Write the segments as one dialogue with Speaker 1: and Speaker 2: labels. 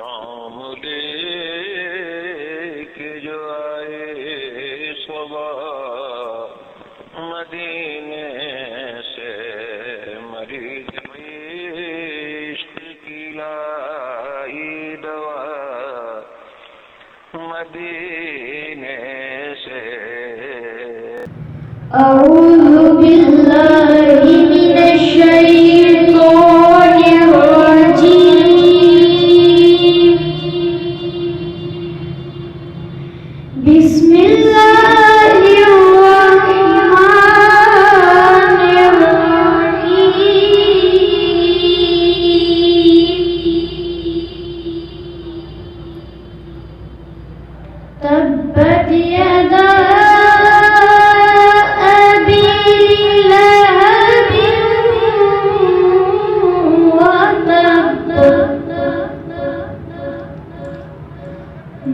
Speaker 1: पैगाम लेके जो आए सुबह मदीने से मरीज इश्क की लाई दवा मदीने से।
Speaker 2: अऊज़ु बिल्लाहि मिनश शैतानिर रजीम। बिस्मिल्लाहिर रहमानिर रहीम। तब्बत यदा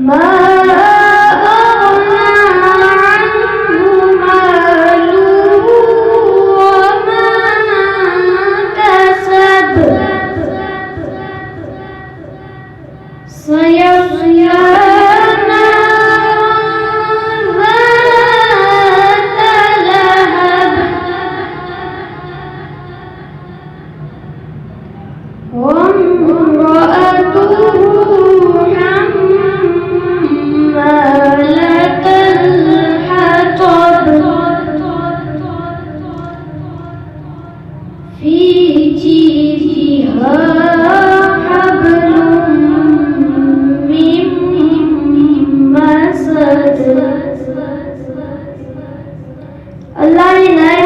Speaker 2: ما أغنى عنه ماله وما كسب سيصلى نارا ذات لهب وامرأته في جيدها حبل من مسد। अल्लाह ने नायत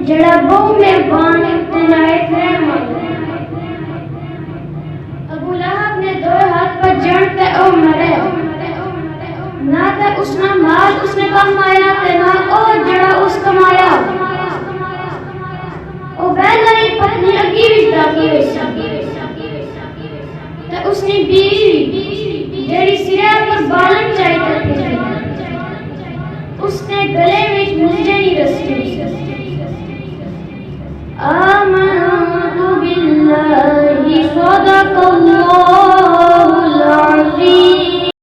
Speaker 2: जड़ा बहु मेहरबान ते नायत रहमान। अबू लहब ने दो हाथ पर जड़ ते ओ मरे ना ते उसना माल उसने कमाया ते ना ओ जड़ा उस कमाया। ओ पहला ही पत्नी अगी विच दाखिल हुई ते उसने बीवी जेड़ी सिरे पर बालन चाहिए उसने गले विच मुंजे नहीं रस्सी